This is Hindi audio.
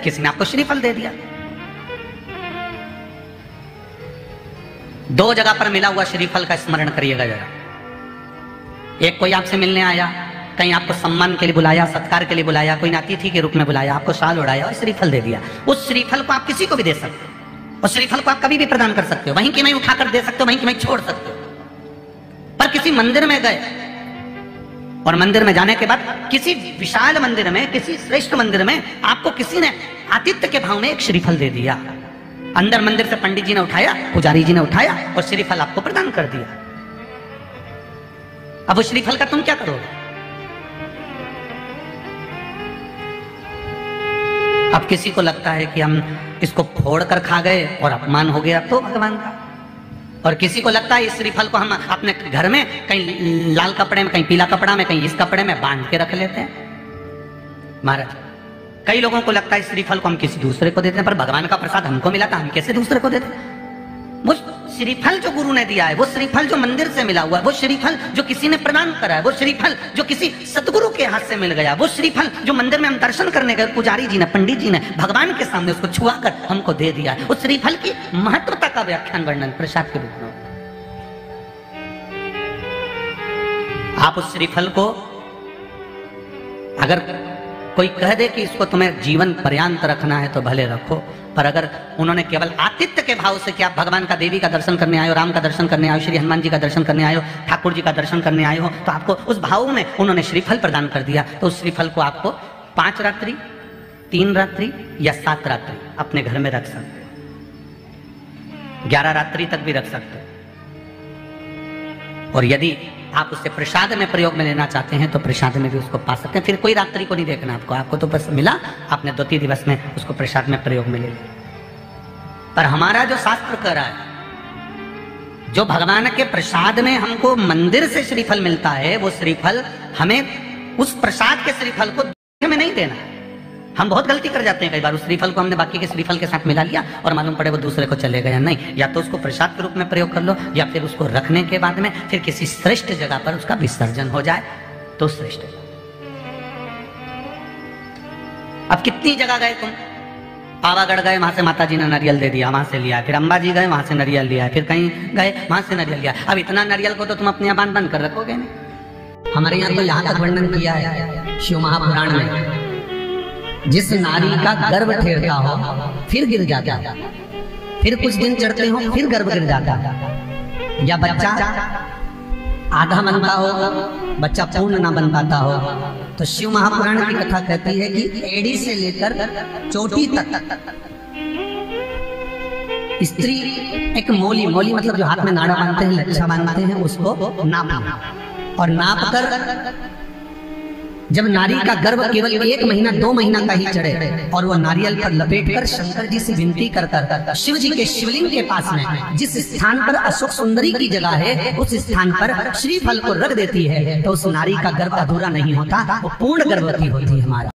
किसी ने आपको श्रीफल दे दिया। दो जगह पर मिला हुआ श्रीफल का स्मरण करिएगा जरा। एक कोई आपसे मिलने आया, कहीं आपको सम्मान के लिए बुलाया, सत्कार के लिए बुलाया, कोई अतिथि के रूप में बुलाया, आपको शाल उड़ाया और श्रीफल दे दिया। उस श्रीफल को आप किसी को भी दे सकते हो, उस श्रीफल को आप कभी भी प्रदान कर सकते हो, वहीं की वहीं उठाकर दे सकते हो, वहीं की वहीं छोड़ सकते हो। पर किसी मंदिर में गए और मंदिर में जाने के बाद किसी विशाल मंदिर में, किसी श्रेष्ठ मंदिर में आपको किसी ने आतिथ्य के भाव में एक श्रीफल दे दिया। अंदर मंदिर से पंडित जी ने उठाया, पुजारी जी ने उठाया और श्रीफल आपको प्रदान कर दिया। अब उस श्रीफल का तुम क्या करोगे? अब किसी को लगता है कि हम इसको फोड़ कर खा गए और अपमान हो गया तो भगवान का, और किसी को लगता है इस श्रीफल को हम अपने घर में कहीं लाल कपड़े में, कहीं पीला कपड़ा में, कहीं इस कपड़े में बांध के रख लेते हैं। महाराज, कई लोगों को लगता है इस श्रीफल को हम किसी दूसरे को देते हैं, पर भगवान का प्रसाद हमको मिला था, हम कैसे दूसरे को देते हैं? वो श्रीफल जो गुरु ने दिया है, वो श्रीफल जो मंदिर से मिला हुआ है, वो श्रीफल जो किसी ने प्रदान करा है, वो श्रीफल जो किसी सतगुरु के हाथ से मिल गया, वो श्रीफल जो मंदिर में हम दर्शन करने गए, पुजारी जी ने, पंडित जी ने भगवान के सामने उसको छुआकर हमको दे दिया। उस श्रीफल की महत्वता का व्याख्यान वर्णन प्रसाद के रूप में। आप उस श्रीफल को अगर कोई कह दे कि इसको तुम्हें जीवन पर्यांत रखना है तो भले रखो, पर अगर उन्होंने केवल आतिथ्य के भाव से कि आप भगवान का, देवी का दर्शन करने आए हो, राम का दर्शन करने आए हो, श्री हनुमान जी का दर्शन करने आए हो, ठाकुर जी का दर्शन करने आए हो, तो आपको उस भाव में उन्होंने श्रीफल प्रदान कर दिया, तो उस श्रीफल को आपको 5 रात्रि, 3 रात्रि या 7 रात्रि अपने घर में रख सकते हो, 11 रात्रि तक भी रख सकते हो। और यदि आप उससे प्रसाद में प्रयोग में लेना चाहते हैं तो प्रसाद में भी उसको पा सकते हैं। फिर कोई रात्रि को नहीं देखना आपको तो बस मिला, आपने 2-3 दिवस में उसको प्रसाद में प्रयोग में ले लिया। पर हमारा जो शास्त्र कह रहा है, जो भगवान के प्रसाद में हमको मंदिर से श्रीफल मिलता है, वो श्रीफल हमें उस प्रसाद के श्रीफल को में नहीं देना। हम बहुत गलती कर जाते हैं कई बार, उस श्रीफल को हमने बाकी के श्रीफल के साथ मिला लिया और मालूम पड़े वो दूसरे को चले गया। नहीं, या तो उसको प्रसाद के रूप में प्रयोग कर लो, या फिर उसको रखने के बाद में फिर किसी श्रेष्ठ जगह पर उसका विसर्जन हो जाए तो श्रेष्ठ। अब कितनी जगह गए तुम? पावागढ़ गए, वहां से माता जी ने नारियल दे दिया, वहां से लिया, फिर अंबाजी गए, वहां से नारियल लिया, फिर कहीं गए, वहां से नारियल लिया। अब इतना नारियल को तो तुम अपने यहाँ बांध कर रखोगे नहीं। हमारे यहाँ तो यहाँ तक वर्णन किया है शिव महापुराण में, जिस नारी का गर्भ ठेरता हो फिर गिर जाता, फिर कुछ दिन चढ़ते हो फिर गर्भ गिर जाता, या बच्चा आधा बनता हो, बच्चा पूर्ण ना बन पाता हो, तो शिव महापुराण की कथा कहती है कि एड़ी से लेकर चोटी तक स्त्री एक मोली मतलब जो हाथ में नाड़ा बांधते हैं, लच्छा बांधते हैं, उसको नापना, और नाप कर जब नारी का गर्भ केवल 1 महीना 2 महीना का ही चढ़े और वो नारियल पर लपेटकर शंकर जी से विनती कर शिव जी के शिवलिंग के पास में जिस स्थान पर अशोक सुंदरी की जगह है, उस स्थान पर श्रीफल को रख देती है, तो उस नारी का गर्भ अधूरा नहीं होता, वो पूर्ण गर्भवती होती है। हमारा